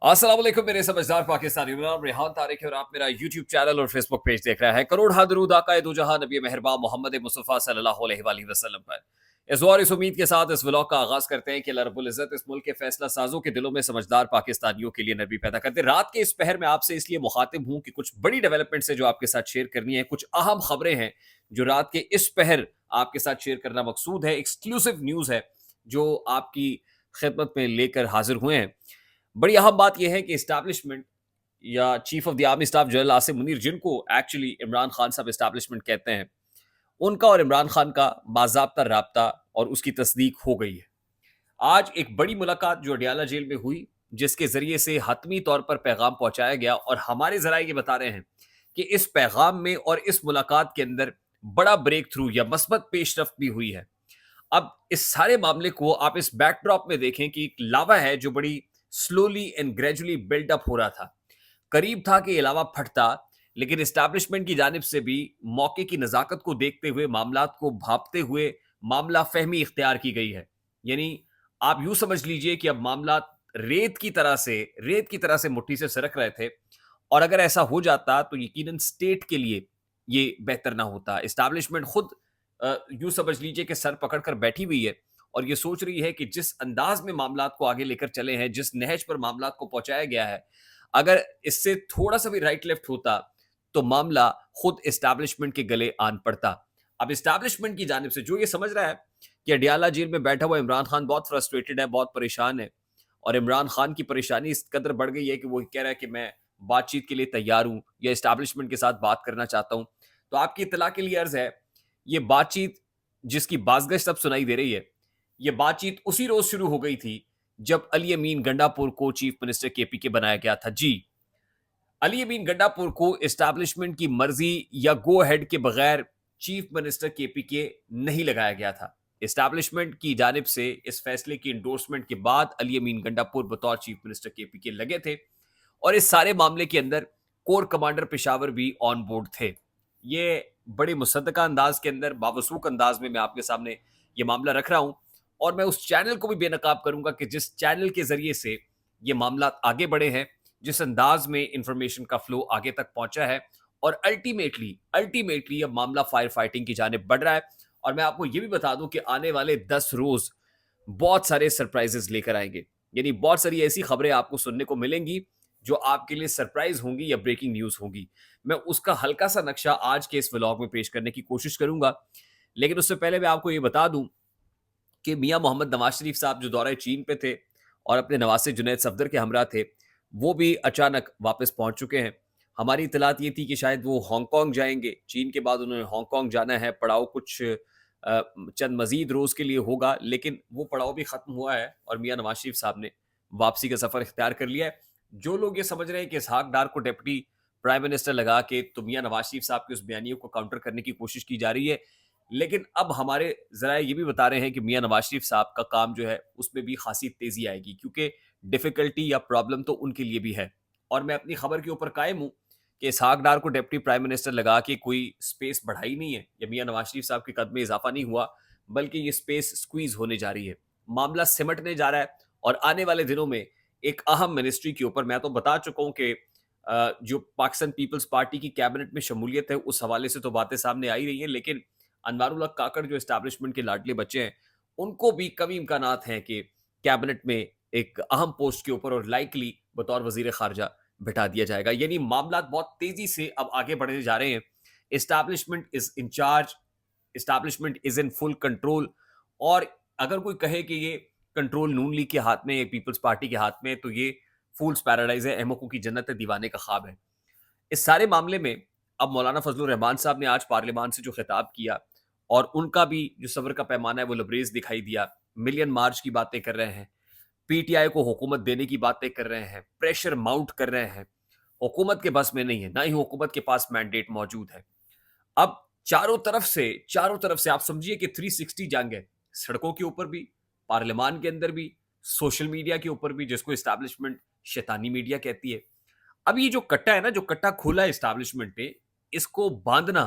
अस्सलाम वालेकुम मेरे समझदार पाकिस्तानी नाम रेहान तारिक है और आप मेरा यूट्यूब चैनल और फेसबुक पेज देख रहे हैं। करोड़ हा दरूद आका दो जहां नबी मेहरबान मोहम्मद मुस्तफ़ा सल्लल्लाहु अलैहि वसल्लम पर। इस और इस उम्मीद के साथ इस व्लॉग का आगाज करते हैं कि अल्लाह रब्बुल इज़्ज़त इस मुल्क के फैसला साजों के दिलों में समझदार पाकिस्तानियों के लिए नरमी पैदा करते। रात के इस पहर में आपसे इसलिए मुखातिब हूं कि कुछ बड़ी डेवलपमेंट से जो आपके साथ शेयर करनी है, कुछ अहम खबरें हैं जो रात के इस पहर आपके साथ शेयर करना मकसूद है। एक्सक्लूसिव न्यूज़ है जो आपकी खिदमत में लेकर हाजिर हुए हैं। बड़ी अहम बात यह है कि इस्टेब्लिशमेंट या chief of the army staff general Asim Munir, जिनको एक्चुअली इमरान खान साहब इस्टेब्लिशमेंट कहते हैं, उनका और इमरान खान का बाज़ाब्ता राब्ता और उसकी तस्दीक हो गई है। आज एक बड़ी मुलाकात जो अडियाला जेल में हुई, जिसके ज़रिए से हतमी तौर पर पैगाम पहुंचाया गया और हमारे ज़राए ये बता रहे हैं कि इस पैगाम में और इस मुलाकात के अंदर बड़ा ब्रेक थ्रू या मस्बत पेशरफ भी हुई है। अब इस सारे मामले को आप इस बैकड्रॉप में देखें कि एक लावा है जो बड़ी slowly and gradually build up हो रहा था। करीब था कि ये लावा फटता, लेकिन एस्टैब्लिशमेंट की जानिब से भी मौके की नज़ाकत को देखते हुए, मामलात को भांपते हुए मामला फहमी इख्तियार की गई है। यानी आप यूँ समझ लीजिए कि अब मामलात रेत की तरह से मुट्ठी से सरक रहे थे और अगर ऐसा हो जाता तो यकीनन स्टेट के लिए ये बेहतर ना होता। एस्टैब्लिशमेंट खुद यूँ समझ लीजिए कि सर पकड़ कर बैठी हुई है और ये सोच रही है कि जिस अंदाज में मामलात को आगे लेकर चले हैं, जिस नहज पर मामलात को पहुंचाया गया है, अगर इससे थोड़ा सा भी राइट लेफ्ट होता तो मामला खुद एस्टैब्लिशमेंट के गले आन पड़ता। अब एस्टैब्लिशमेंट की जानिब से जो ये समझ रहा है कि अडियाला जेल में बैठा हुआ इमरान खान बहुत फ्रस्ट्रेटेड है, बहुत परेशान है और इमरान खान की परेशानी इस कदर बढ़ गई है कि वो कह रहा है कि मैं बातचीत के लिए तैयार हूं या एस्टैब्लिशमेंट के साथ बात करना चाहता हूं। तो आपकी इतला के लिए अर्ज है, ये बातचीत जिसकी बाज़गश्त अब सुनाई दे रही है, ये बातचीत उसी रोज शुरू हो गई थी जब अली अमीन गंडापुर को चीफ मिनिस्टर केपी के बनाया गया था। जी, अली अमीन गंडापुर को एस्टैब्लिशमेंट की मर्जी या गो हेड के बगैर चीफ मिनिस्टर केपी के नहीं लगाया गया था। एस्टैब्लिशमेंट की जानिब से इस फैसले की इंडोर्समेंट के बाद अली अमीन गंडापुर बतौर चीफ मिनिस्टर केपी के लगे थे और इस सारे मामले के अंदर कोर कमांडर पेशावर भी ऑन बोर्ड थे। ये बड़े मुसद्दका अंदाज के अंदर, बावसूक अंदाज में मैं आपके सामने ये मामला रख रहा हूं और मैं उस चैनल को भी बेनकाब करूंगा कि जिस चैनल के जरिए से ये मामला आगे बढ़े हैं, जिस अंदाज में इंफॉर्मेशन का फ्लो आगे तक पहुंचा है और अल्टीमेटली अल्टीमेटली अब मामला फायर फाइटिंग की जाने बढ़ रहा है। और मैं आपको यह भी बता दूं कि आने वाले 10 रोज बहुत सारे सरप्राइजेस लेकर आएंगे। यानी बहुत सारी ऐसी खबरें आपको सुनने को मिलेंगी जो आपके लिए सरप्राइज होंगी या ब्रेकिंग न्यूज होंगी। मैं उसका हल्का सा नक्शा आज के इस व्लॉग में पेश करने की कोशिश करूंगा, लेकिन उससे पहले मैं आपको ये बता दूं कि मियां मोहम्मद नवाज शरीफ साहब जो दौरे चीन पे थे और अपने नवासे जुनैद सफदर के हमरा थे, वो भी अचानक वापस पहुंच चुके हैं। हमारी इतलात ये थी कि शायद वो हांगकांग जाएंगे, चीन के बाद उन्होंने हांगकांग जाना है, पड़ाव कुछ चंद मजीद रोज के लिए होगा, लेकिन वो पड़ाव भी खत्म हुआ है और मियां नवाज शरीफ साहब ने वापसी का सफर इख्तियार कर लिया है। जो लोग ये समझ रहे हैं कि इसहाक डार को डिप्टी प्राइम मिनिस्टर लगा के तो मियां नवाज शरीफ साहब के उस बयानियों को काउंटर करने की कोशिश की जा रही है, लेकिन अब हमारे ज़राए ये भी बता रहे हैं कि मियां नवाज शरीफ साहब का काम जो है उसमें भी खासी तेजी आएगी, क्योंकि डिफिकल्टी या प्रॉब्लम तो उनके लिए भी है। और मैं अपनी खबर के ऊपर कायम हूं कि इसहाक डार को डिप्टी प्राइम मिनिस्टर लगा के कोई स्पेस बढ़ाई नहीं है या मियां नवाज शरीफ साहब के कद में इजाफा नहीं हुआ, बल्कि ये स्पेस स्क्वीज होने जा रही है। मामला सिमटने जा रहा है और आने वाले दिनों में एक अहम मिनिस्ट्री के ऊपर, मैं तो बता चुका हूं कि जो पाकिस्तान पीपल्स पार्टी की कैबिनेट में शमूलियत है उस हवाले से तो बातें सामने आई रही हैं, लेकिन अनवारुल हक काकड़ जो एस्टैब्लिशमेंट के लाडले बच्चे हैं, उनको भी कभी इम्कानात हैं कि कैबिनेट में एक अहम पोस्ट के ऊपर और लाइकली बतौर वजीर खारजा बिठा दिया जाएगा। यानी मामला बहुत तेजी से अब आगे बढ़ने जा रहे हैं। Establishment is in charge, establishment is in full control. और अगर कोई कहे कि ये कंट्रोल नून लीग के हाथ में है, पीपल्स पार्टी के हाथ में है, तो ये फूल्स पैराडाइज है, अहमकों की जन्नत है, दीवाने का ख्वाब है। इस सारे मामले में अब मौलाना फजलुर रहमान साहब ने आज पार्लियामान से जो खिताब किया और उनका भी जो सब्र का पैमाना है वो लबरेज दिखाई दिया। मिलियन मार्च की बातें कर रहे हैं, पीटीआई को हुकूमत देने की बातें कर रहे हैं, प्रेशर माउंट कर रहे हैं। हुकूमत के बस में नहीं है, ना ही हुकूमत के पास मैंडेट मौजूद है। अब चारों तरफ से आप समझिए कि 360 जंग है, सड़कों के ऊपर भी, पार्लियामान के अंदर भी, सोशल मीडिया के ऊपर भी, जिसको एस्टैब्लिशमेंट शैतानी मीडिया कहती है। अब ये जो कट्टा है ना, जो कट्टा खोला है एस्टैब्लिशमेंट ने, इसको बांधना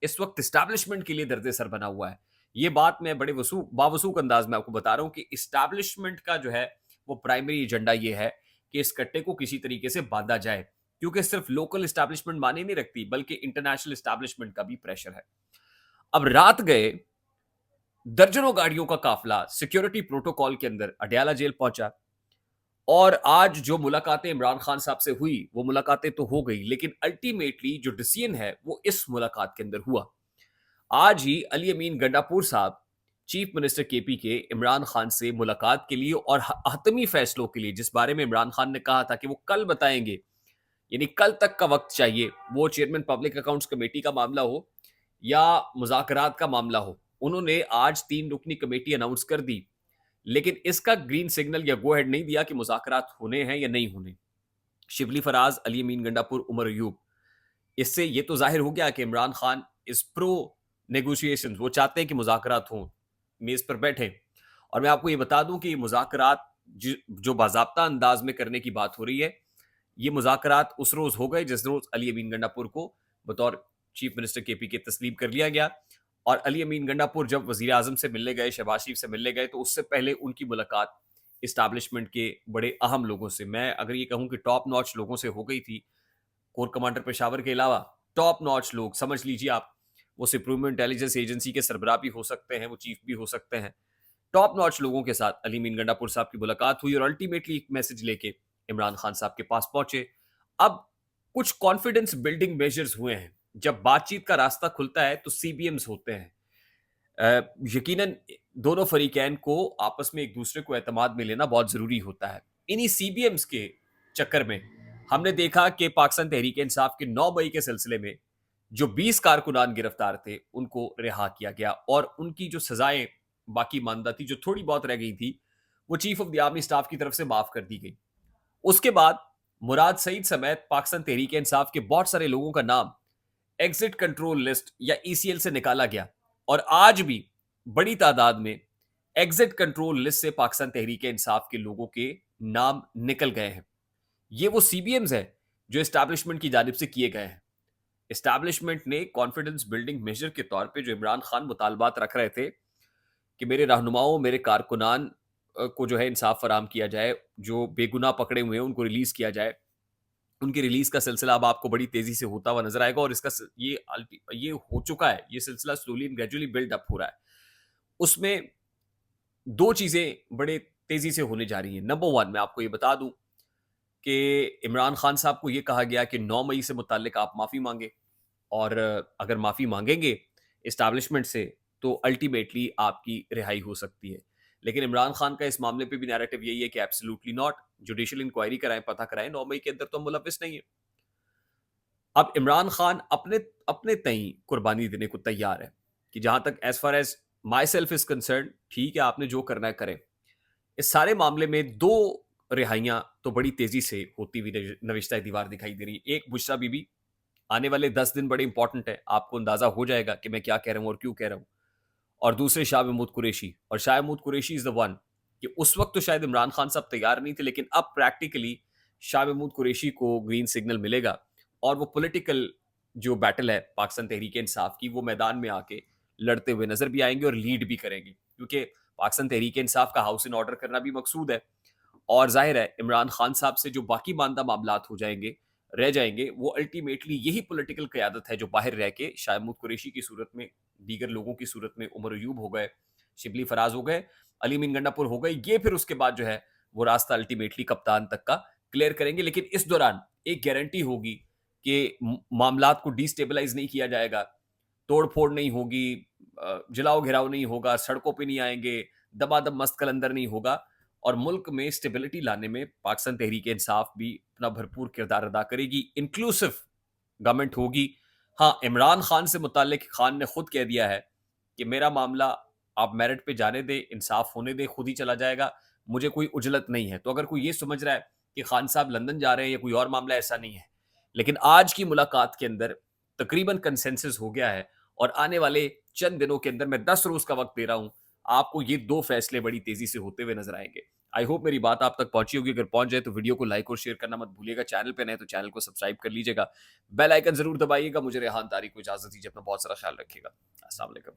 इस वक्त एस्टैब्लिशमेंट के लिए दर्द सर बना हुआ है। ये बात मैं बड़े बावसूक अंदाज में आपको बता रहा हूं कि एस्टैब्लिशमेंट का जो है वो प्राइमरी एजेंडा ये है कि इस कट्टे को किसी तरीके से बांधा जाए, क्योंकि सिर्फ लोकल एस्टैब्लिशमेंट माने नहीं रखती, बल्कि इंटरनेशनल एस्टैब्लिशमेंट का भी प्रेशर है। अब रात गए, दर्जनों गाड़ियों का काफिला सिक्योरिटी प्रोटोकॉल के अंदर अडयाला जेल पहुंचा, और आज जो मुलाकातें इमरान खान साहब से हुई, वो मुलाकातें तो हो गई, लेकिन अल्टीमेटली जो डिसीजन है वो इस मुलाकात के अंदर हुआ। आज ही अली अमीन गंडापुर साहब चीफ मिनिस्टर केपी के इमरान खान से मुलाकात के लिए और हतमी फैसलों के लिए, जिस बारे में इमरान खान ने कहा था कि वो कल बताएंगे, यानी कल तक का वक्त चाहिए, वो चेयरमैन पब्लिक अकाउंट्स कमेटी का मामला हो या मुज़ाकरात का मामला हो, उन्होंने आज 3 रुकनी कमेटी अनाउंस कर दी, लेकिन इसका ग्रीन सिग्नल या गो हेड नहीं दिया कि मुज़ाकरात होने हैं या नहीं होने। शिबली फराज, अली अमीन गंडापुर, उमर अयूब, इससे ये तो जाहिर हो गया कि Imran Khan is pro negotiation, वो चाहते हैं कि मुज़ाकरात हों, मेज पर बैठे। और मैं आपको ये बता दूं कि मुज़ाकरात जो बाज़ाब्ता अंदाज में करने की बात हो रही है, ये मुज़ाकरात उस रोज हो गए जिस रोज अली अमीन गंडापुर को बतौर चीफ मिनिस्टर केपी के तस्लीम कर लिया गया। और अली अमीन गंडापुर जब वजीर आजम से मिलने गए, शहबाज शरीफ से मिलने गए, तो उससे पहले उनकी मुलाकात इस्टेब्लिशमेंट के बड़े अहम लोगों से, मैं अगर ये कहूं कि टॉप नॉच लोगों से हो गई थी। कोर कमांडर पेशावर के अलावा टॉप नॉच लोग, समझ लीजिए आप, वो सुप्रीम इंटेलिजेंस एजेंसी के सरबराह भी हो सकते हैं, वो चीफ भी हो सकते हैं, टॉप नॉच लोगों के साथ अली मीन गंडापुर साहब की मुलाकात हुई और अल्टीमेटली एक मैसेज लेके इमरान खान साहब के पास पहुंचे। अब कुछ कॉन्फिडेंस बिल्डिंग मेजर्स हुए हैं। जब बातचीत का रास्ता खुलता है तो सीबीएम्स होते हैं। यकीनन दोनों फरीकैन को आपस में एक दूसरे को एतमाद में लेना बहुत जरूरी होता है। इन्हीं सीबीएम्स के चक्कर में हमने देखा कि पाकिस्तान तहरीक इंसाफ के 9 मई के सिलसिले में जो 20 कारकुनान गिरफ्तार थे, उनको रिहा किया गया और उनकी जो सजाएं बाकी मानदा थी, जो थोड़ी बहुत रह गई थी, वो chief of the army staff की तरफ से माफ कर दी गई। उसके बाद मुराद सईद समेत पाकिस्तान तहरीक इंसाफ के बहुत सारे लोगों का नाम एग्जिट कंट्रोल लिस्ट या ईसीएल से निकाला गया और आज भी बड़ी तादाद में एग्जिट कंट्रोल लिस्ट से पाकिस्तान तहरीक इंसाफ के लोगों के नाम निकल गए हैं। ये वो सीबीएम्स है जो एस्टैब्लिशमेंट की जानिब से किए गए हैं। एस्टैब्लिशमेंट ने कॉन्फिडेंस बिल्डिंग मेजर के तौर पे जो इमरान खान मुतालबात रख रहे थे कि मेरे रहनुमाओं, मेरे कारकुनान को जो है इंसाफ फराम किया जाए, जो बेगुनाह पकड़े हुए हैं उनको रिलीज किया जाए, उनकी रिलीज का सिलसिला अब आपको बड़ी तेजी से होता हुआ नजर आएगा और इसका ये हो चुका है, ये सिलसिला slowly and gradually build up हो रहा है। उसमें दो चीजें बड़े तेजी से होने जा रही हैं। नंबर वन, मैं आपको ये बता दूं कि इमरान खान साहब को ये कहा गया कि 9 मई से मुताल्लिक आप माफ़ी मांगे और अगर माफ़ी मांगेंगे इस्टेब्लिशमेंट से तो अल्टीमेटली आपकी रिहाई हो सकती है। लेकिन इमरान खान का इस मामले पे भी नैरेटिव यही है कि एब्सोल्युटली नॉट, जुडिशियल इंक्वायरी कराएं, पता कराएं, 9 मई के अंदर तो हम मुलविस नहीं है। अब इमरान खान अपने अपने तई कुर्बानी देने को तैयार है कि जहां तक as far as myself is concerned, ठीक है, आपने जो करना है करें। इस सारे मामले में दो रिहाइयां तो बड़ी तेजी से होती हुई नविश्ता दीवार दिखाई दे रही। एक बुशरा बीबी, आने वाले 10 दिन बड़े इंपॉर्टेंट है, आपको अंदाजा हो जाएगा कि मैं क्या कह रहा हूं और क्यों कह रहा हूं। और दूसरे शाह महमूद कुरैशी, और Shah Mahmood Qureshi is the one कि उस वक्त तो शायद इमरान खान साहब तैयार नहीं थे, लेकिन अब प्रैक्टिकली शाह महमूद कुरैशी को ग्रीन सिग्नल मिलेगा और वो पॉलिटिकल जो बैटल है पाकिस्तान तहरीक इंसाफ की, वो मैदान में आके लड़ते हुए नजर भी आएंगे और लीड भी करेंगे, क्योंकि पाकिस्तान तहरीक इंसाफ का हाउस इन ऑर्डर करना भी मकसूद है। और जाहिर है इमरान खान साहब से जो बाकी मानदा मामलात हो जाएंगे, रह जाएंगे, वो अल्टीमेटली यही पॉलिटिकल क़यादत है जो बाहर रह के शाह महमूद कुरैशी की सूरत में, दीगर लोगों की सूरत में उमर अयूब हो गए, शिबली फराज हो गए, अली मीन गंडापुर हो गए, ये फिर उसके बाद जो है वो रास्ता अल्टीमेटली कप्तान तक का क्लियर करेंगे। लेकिन इस दौरान एक गारंटी होगी कि मामलात को डिस्टेबलाइज नहीं किया जाएगा, तोड़ फोड़ नहीं होगी, जलाओ घिराव नहीं होगा, सड़कों पे नहीं आएंगे, दबादब मस्त कलंदर नहीं होगा और मुल्क में स्टेबिलिटी लाने में पाकिस्तान तहरीक इंसाफ भी अपना भरपूर किरदार अदा करेगी। इंक्लूसिव गवर्नमेंट होगी। हाँ, इमरान खान से मुतालिक खान ने खुद कह दिया है कि मेरा मामला आप मेरिट पे जाने दे, इंसाफ होने दे, खुद ही चला जाएगा, मुझे कोई उजलत नहीं है। तो अगर कोई ये समझ रहा है कि खान साहब लंदन जा रहे हैं या कोई और मामला, ऐसा नहीं है। लेकिन आज की मुलाकात के अंदर तकरीबन कंसेंसस हो गया है और आने वाले चंद दिनों के अंदर, मैं 10 रोज का वक्त दे रहा हूं, आपको ये दो फैसले बड़ी तेजी से होते हुए नजर आएंगे। आई होप मेरी बात आप तक पहुंची होगी। अगर पहुंच जाए तो वीडियो को लाइक और शेयर करना मत भूलिएगा। चैनल पे नए तो चैनल को सब्सक्राइब कर लीजिएगा, बेल आइकन जरूर दबाइएगा। मुझे रेहान तारिक को इजाजत दीजिए, अपना बहुत सारा ख्याल रखिएगा। अस्सलाम वालेकुम।